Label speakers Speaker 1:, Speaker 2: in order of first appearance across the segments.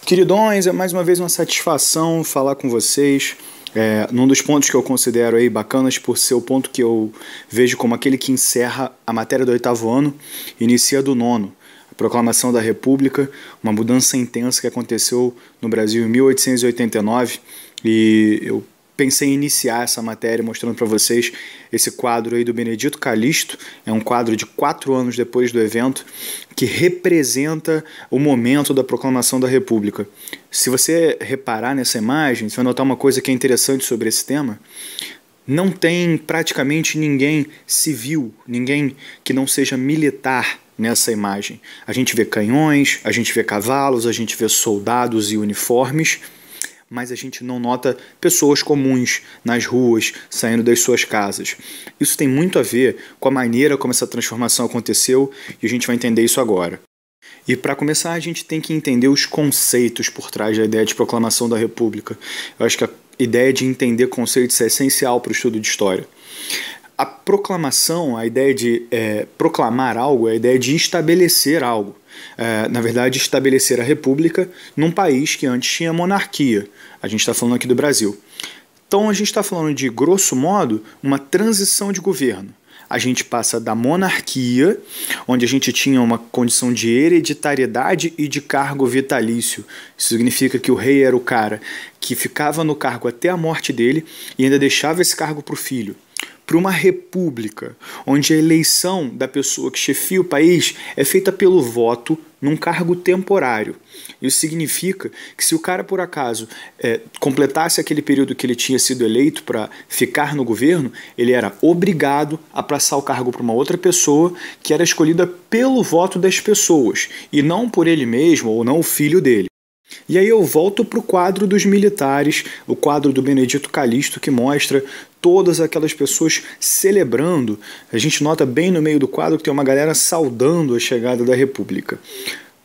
Speaker 1: Queridões, é mais uma vez uma satisfação falar com vocês. Num dos pontos que eu considero aí bacanas por ser o ponto que eu vejo como aquele que encerra a matéria do 8º ano, inicia do 9º. A proclamação da República, uma mudança intensa que aconteceu no Brasil em 1889, e eu pensei em iniciar essa matéria mostrando para vocês esse quadro aí do Benedito Calixto. É um quadro de 4 anos depois do evento, que representa o momento da proclamação da República. Se você reparar nessa imagem, você vai notar uma coisa que é interessante sobre esse tema. Não tem praticamente ninguém civil, ninguém que não seja militar nessa imagem. A gente vê canhões, a gente vê cavalos, a gente vê soldados e uniformes, mas a gente não nota pessoas comuns nas ruas, saindo das suas casas. Isso tem muito a ver com a maneira como essa transformação aconteceu, e a gente vai entender isso agora. E para começar, a gente tem que entender os conceitos por trás da ideia de proclamação da República. Eu acho que a ideia de entender conceitos é essencial para o estudo de história. A proclamação, a ideia de proclamar algo, é a ideia de estabelecer algo. Na verdade, estabelecer a República num país que antes tinha monarquia. A gente está falando aqui do Brasil. Então, a gente está falando de, grosso modo, uma transição de governo. A gente passa da monarquia, onde a gente tinha uma condição de hereditariedade e de cargo vitalício. Isso significa que o rei era o cara que ficava no cargo até a morte dele e ainda deixava esse cargo para o filho, para uma república, onde a eleição da pessoa que chefia o país é feita pelo voto num cargo temporário. Isso significa que se o cara, por acaso, completasse aquele período que ele tinha sido eleito para ficar no governo, ele era obrigado a passar o cargo para uma outra pessoa que era escolhida pelo voto das pessoas, e não por ele mesmo ou não o filho dele. E aí eu volto para o quadro dos militares, o quadro do Benedito Calixto, que mostra todas aquelas pessoas celebrando. A gente nota bem no meio do quadro que tem uma galera saudando a chegada da República.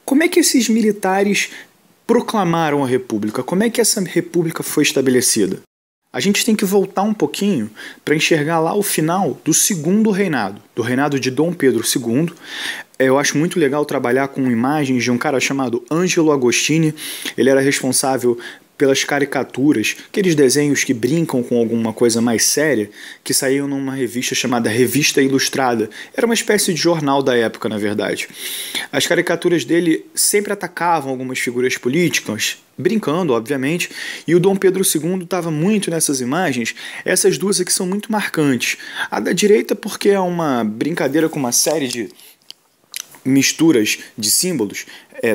Speaker 1: Como é que esses militares proclamaram a República? Como é que essa República foi estabelecida? A gente tem que voltar um pouquinho para enxergar lá o final do segundo reinado, do reinado de Dom Pedro II. Eu acho muito legal trabalhar com imagens de um cara chamado Ângelo Agostini. Ele era responsável pelas caricaturas, aqueles desenhos que brincam com alguma coisa mais séria, que saíam numa revista chamada Revista Ilustrada. Era uma espécie de jornal da época, na verdade. As caricaturas dele sempre atacavam algumas figuras políticas, brincando, obviamente, e o Dom Pedro II estava muito nessas imagens. Essas duas aqui são muito marcantes. A da direita porque é uma brincadeira com uma série de misturas de símbolos.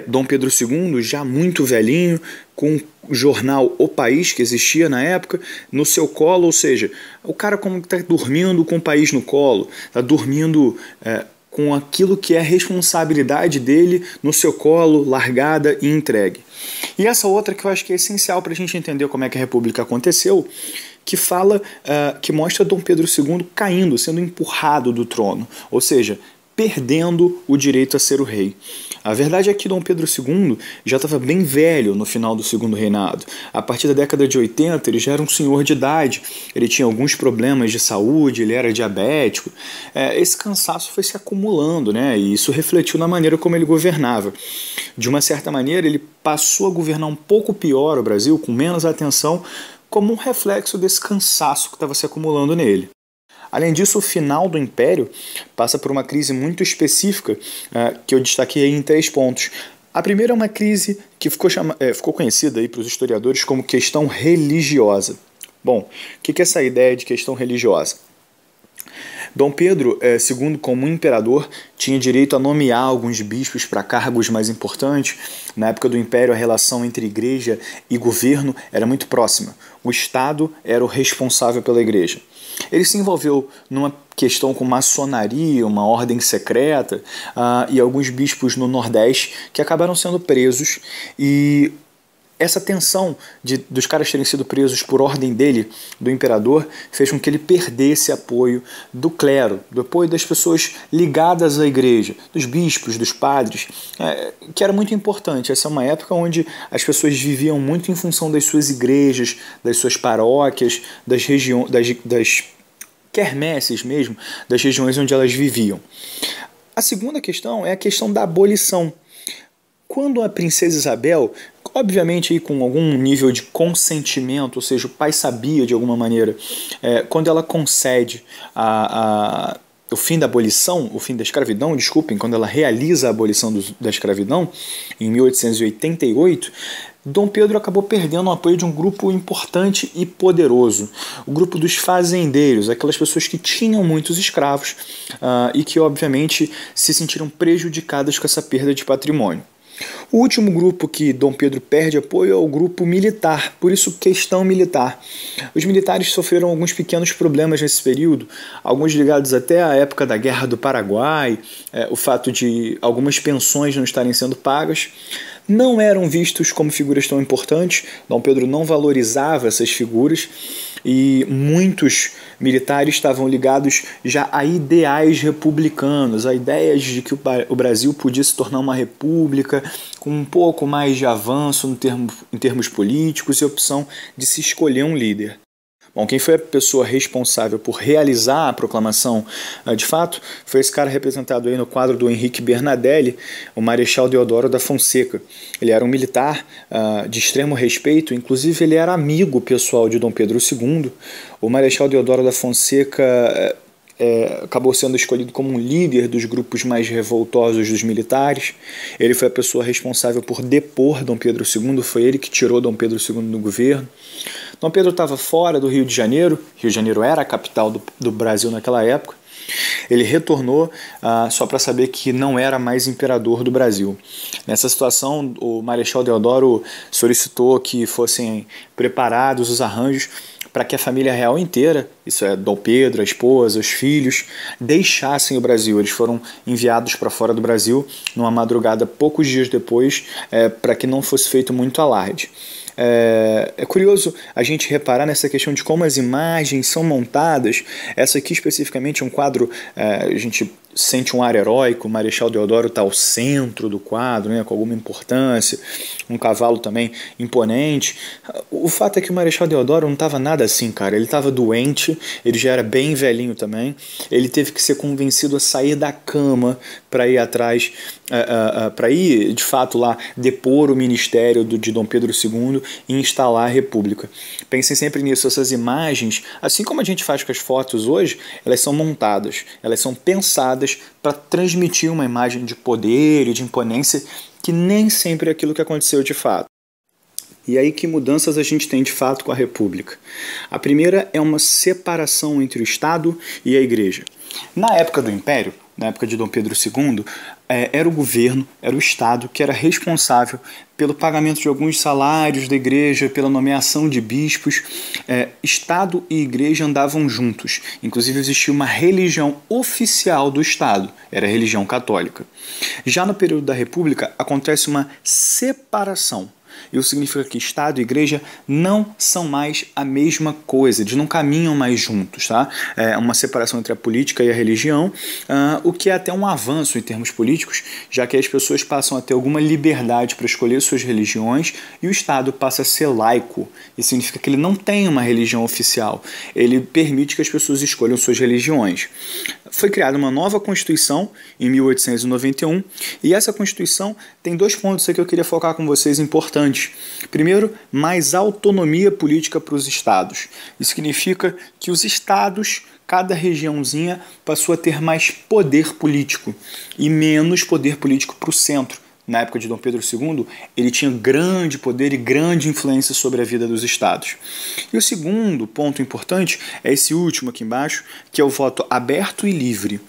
Speaker 1: Dom Pedro II, já muito velhinho, com o jornal O País, que existia na época, no seu colo, ou seja, o cara como está dormindo com o país no colo, está dormindo com aquilo que é responsabilidade dele no seu colo, largada e entregue. E essa outra que eu acho que é essencial para a gente entender como é que a República aconteceu, que fala, que mostra Dom Pedro II caindo, sendo empurrado do trono, ou seja, perdendo o direito a ser o rei. A verdade é que Dom Pedro II já estava bem velho no final do segundo reinado. A partir da década de 80 ele já era um senhor de idade, ele tinha alguns problemas de saúde, ele era diabético. Esse cansaço foi se acumulando, né? E isso refletiu na maneira como ele governava. De uma certa maneira, ele passou a governar um pouco pior o Brasil, com menos atenção, como um reflexo desse cansaço que estava se acumulando nele. Além disso, o final do Império passa por uma crise muito específica, que eu destaquei em 3 pontos. A primeira é uma crise que ficou conhecida aí para os historiadores como questão religiosa. Bom, o que é essa ideia de questão religiosa? Dom Pedro II, como imperador, tinha direito a nomear alguns bispos para cargos mais importantes. Na época do Império, a relação entre igreja e governo era muito próxima. O Estado era o responsável pela igreja. Ele se envolveu numa questão com maçonaria, uma ordem secreta, e alguns bispos no Nordeste que acabaram sendo presos, e essa tensão dos caras terem sido presos por ordem dele, do imperador, fez com que ele perdesse apoio do clero, do apoio das pessoas ligadas à igreja, dos bispos, dos padres, que era muito importante. Essa é uma época onde as pessoas viviam muito em função das suas igrejas, das suas paróquias, das quermesses mesmo, das regiões onde elas viviam. A segunda questão é a questão da abolição. Quando a princesa Isabel obviamente aí com algum nível de consentimento, ou seja, o pai sabia de alguma maneira, quando ela concede o fim da abolição, o fim da escravidão, desculpem, quando ela realiza a abolição da escravidão, em 1888, Dom Pedro acabou perdendo o apoio de um grupo importante e poderoso, o grupo dos fazendeiros, aquelas pessoas que tinham muitos escravos e que, obviamente, se sentiram prejudicadas com essa perda de patrimônio. O último grupo que Dom Pedro perde apoio é o grupo militar, por isso questão militar. Os militares sofreram alguns pequenos problemas nesse período, alguns ligados até à época da Guerra do Paraguai, o fato de algumas pensões não estarem sendo pagas. Não eram vistos como figuras tão importantes, Dom Pedro não valorizava essas figuras e muitos militares estavam ligados já a ideais republicanos, a ideias de que o Brasil podia se tornar uma república com um pouco mais de avanço em termos políticos e opção de se escolher um líder. Bom, quem foi a pessoa responsável por realizar a proclamação de fato foi esse cara representado aí no quadro do Henrique Bernadelli, o Marechal Deodoro da Fonseca. Ele era um militar de extremo respeito, inclusive ele era amigo pessoal de Dom Pedro II. O Marechal Deodoro da Fonseca acabou sendo escolhido como um líder dos grupos mais revoltosos dos militares. Ele foi a pessoa responsável por depor Dom Pedro II, foi ele que tirou Dom Pedro II do governo. Dom Pedro estava fora do Rio de Janeiro, Rio de Janeiro era a capital do Brasil naquela época. Ele retornou só para saber que não era mais imperador do Brasil. Nessa situação, o Marechal Deodoro solicitou que fossem preparados os arranjos para que a família real inteira, isso é Dom Pedro, a esposa, os filhos, deixassem o Brasil. Eles foram enviados para fora do Brasil numa madrugada poucos dias depois, para que não fosse feito muito alarde. É curioso a gente reparar nessa questão de como as imagens são montadas. Essa aqui especificamente é um quadro, a gente sente um ar heróico, o Marechal Deodoro está ao centro do quadro, né, com alguma importância, um cavalo também imponente. O fato é que o Marechal Deodoro não estava nada assim, cara. Ele estava doente, ele já era bem velhinho também, ele teve que ser convencido a sair da cama para ir atrás, para ir de fato lá depor o ministério de Dom Pedro II e instalar a República. Pensem sempre nisso, essas imagens, assim como a gente faz com as fotos hoje, elas são montadas, elas são pensadas para transmitir uma imagem de poder e de imponência que nem sempre é aquilo que aconteceu de fato. E aí que mudanças a gente tem de fato com a República? A primeira é uma separação entre o Estado e a Igreja. Na época do Império, na época de Dom Pedro II, era o governo, era o Estado que era responsável pelo pagamento de alguns salários da igreja, pela nomeação de bispos. Estado e igreja andavam juntos. Inclusive existia uma religião oficial do Estado, era a religião católica. Já no período da República acontece uma separação. Isso significa que Estado e Igreja não são mais a mesma coisa, eles não caminham mais juntos, tá? É uma separação entre a política e a religião, o que é até um avanço em termos políticos, já que as pessoas passam a ter alguma liberdade para escolher suas religiões e o Estado passa a ser laico. Isso significa que ele não tem uma religião oficial, ele permite que as pessoas escolham suas religiões. Foi criada uma nova Constituição em 1891 e essa Constituição tem dois pontos aqui que eu queria focar com vocês importantes. Primeiro, mais autonomia política para os estados. Isso significa que os estados, cada regiãozinha, passou a ter mais poder político e menos poder político para o centro. Na época de Dom Pedro II, ele tinha grande poder e grande influência sobre a vida dos estados. E o segundo ponto importante é esse último aqui embaixo, que é o voto aberto e livre.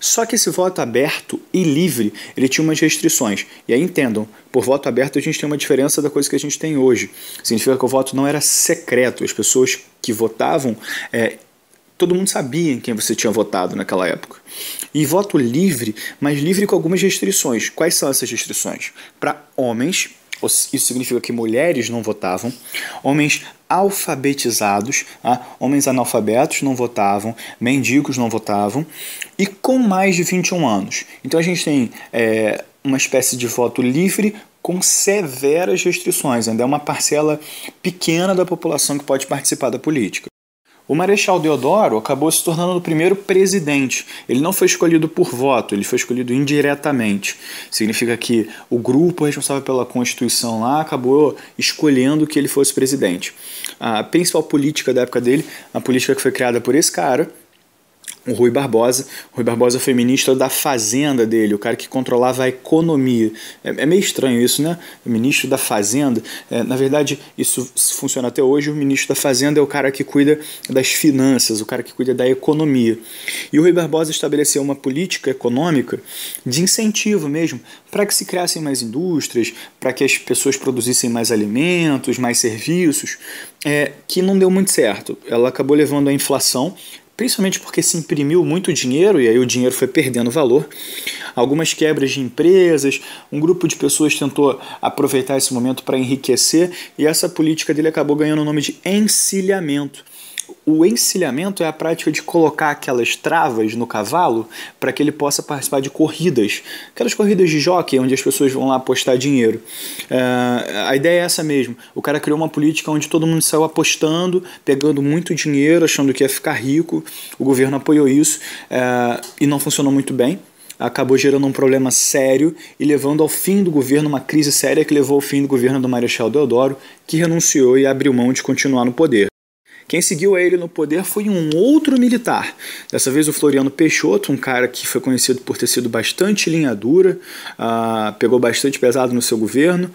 Speaker 1: Só que esse voto aberto e livre, ele tinha umas restrições. E aí entendam, por voto aberto a gente tem uma diferença da coisa que a gente tem hoje. Significa que o voto não era secreto. As pessoas que votavam, todo mundo sabia em quem você tinha votado naquela época. E voto livre, mas livre com algumas restrições. Quais são essas restrições? Para homens, isso significa que mulheres não votavam, homens alfabetizados, homens analfabetos não votavam, mendigos não votavam, e com mais de 21 anos. Então a gente tem uma espécie de voto livre com severas restrições, ainda é uma parcela pequena da população que pode participar da política. O Marechal Deodoro acabou se tornando o primeiro presidente. Ele não foi escolhido por voto, ele foi escolhido indiretamente. Significa que o grupo responsável pela Constituição lá acabou escolhendo que ele fosse presidente. A principal política da época dele, a política que foi criada por esse cara, o Rui Barbosa. O Rui Barbosa foi ministro da Fazenda dele, o cara que controlava a economia. É meio estranho isso, né? O ministro da Fazenda. Na verdade, isso funciona até hoje. O ministro da Fazenda é o cara que cuida das finanças, o cara que cuida da economia. E o Rui Barbosa estabeleceu uma política econômica de incentivo mesmo, para que se criassem mais indústrias, para que as pessoas produzissem mais alimentos, mais serviços, que não deu muito certo. Ela acabou levando à inflação, principalmente porque se imprimiu muito dinheiro e aí o dinheiro foi perdendo valor. Algumas quebras de empresas, um grupo de pessoas tentou aproveitar esse momento para enriquecer e essa política dele acabou ganhando o nome de encilhamento. O encilhamento é a prática de colocar aquelas travas no cavalo para que ele possa participar de corridas. Aquelas corridas de jockey onde as pessoas vão lá apostar dinheiro. A ideia é essa mesmo. O cara criou uma política onde todo mundo saiu apostando, pegando muito dinheiro, achando que ia ficar rico. O governo apoiou isso e não funcionou muito bem. Acabou gerando um problema sério e levando ao fim do governo, uma crise séria que levou ao fim do governo do Marechal Deodoro, que renunciou e abriu mão de continuar no poder. Quem seguiu a ele no poder foi um outro militar, dessa vez o Floriano Peixoto, um cara que foi conhecido por ter sido bastante linha dura, pegou bastante pesado no seu governo,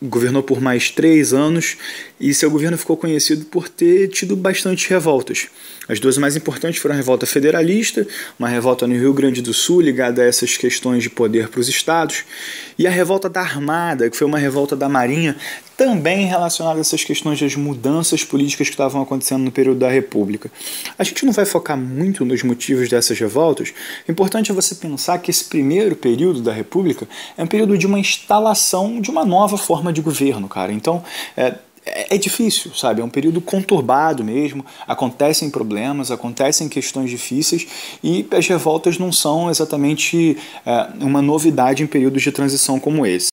Speaker 1: governou por mais 3 anos e seu governo ficou conhecido por ter tido bastante revoltas. As duas mais importantes foram a revolta federalista, uma revolta no Rio Grande do Sul ligada a essas questões de poder para os estados, e a revolta da Armada, que foi uma revolta da Marinha, também relacionada a essas questões das mudanças políticas que estavam acontecendo no período da República. A gente não vai focar muito nos motivos dessas revoltas. O importante é você pensar que esse primeiro período da República é um período de uma instalação de uma nova forma de governo, cara. Então, é difícil, sabe? É um período conturbado mesmo, acontecem problemas, acontecem questões difíceis e as revoltas não são exatamente uma novidade em períodos de transição como esse.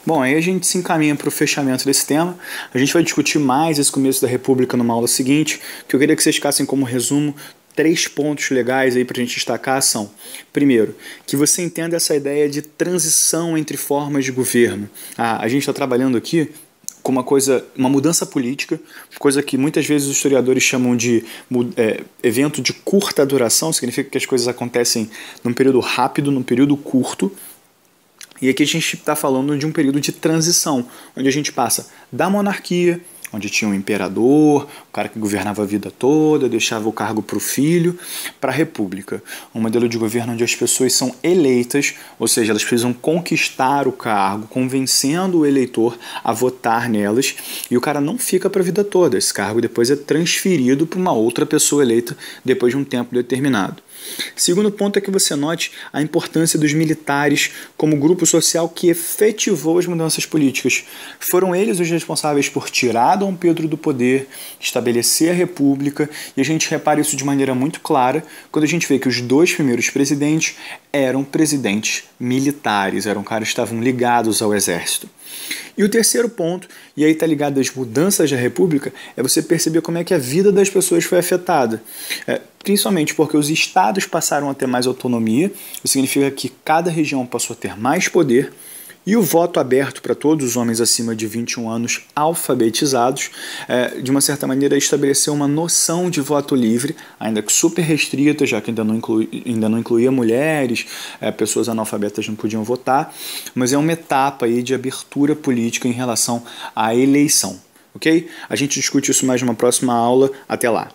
Speaker 1: Bom, aí a gente se encaminha para o fechamento desse tema. A gente vai discutir mais esse começo da República numa aula seguinte, que eu queria que vocês ficassem como resumo 3 pontos legais aí para a gente destacar são: primeiro, que você entenda essa ideia de transição entre formas de governo. A gente está trabalhando aqui com uma mudança política, coisa que muitas vezes os historiadores chamam de evento de curta duração, significa que as coisas acontecem num período rápido, num período curto. E aqui a gente está falando de um período de transição, onde a gente passa da monarquia, onde tinha um imperador, o cara que governava a vida toda, deixava o cargo para o filho, para a república. Um modelo de governo onde as pessoas são eleitas, ou seja, elas precisam conquistar o cargo, convencendo o eleitor a votar nelas, e o cara não fica para a vida toda. Esse cargo depois é transferido para uma outra pessoa eleita depois de um tempo determinado. Segundo ponto é que você note a importância dos militares como grupo social que efetivou as mudanças políticas. Foram eles os responsáveis por tirar Dom Pedro do poder, estabelecer a república, e a gente repara isso de maneira muito clara quando a gente vê que os 2 primeiros presidentes eram presidentes militares, eram caras que estavam ligados ao exército. E o terceiro ponto, e aí está ligado às mudanças da República, é você perceber como é que a vida das pessoas foi afetada. Principalmente porque os estados passaram a ter mais autonomia, isso significa que cada região passou a ter mais poder, e o voto aberto para todos os homens acima de 21 anos alfabetizados, de uma certa maneira estabeleceu uma noção de voto livre, ainda que super restrita, já que ainda não incluía mulheres, pessoas analfabetas não podiam votar, mas é uma etapa aí de abertura política em relação à eleição. Ok? A gente discute isso mais numa próxima aula. Até lá!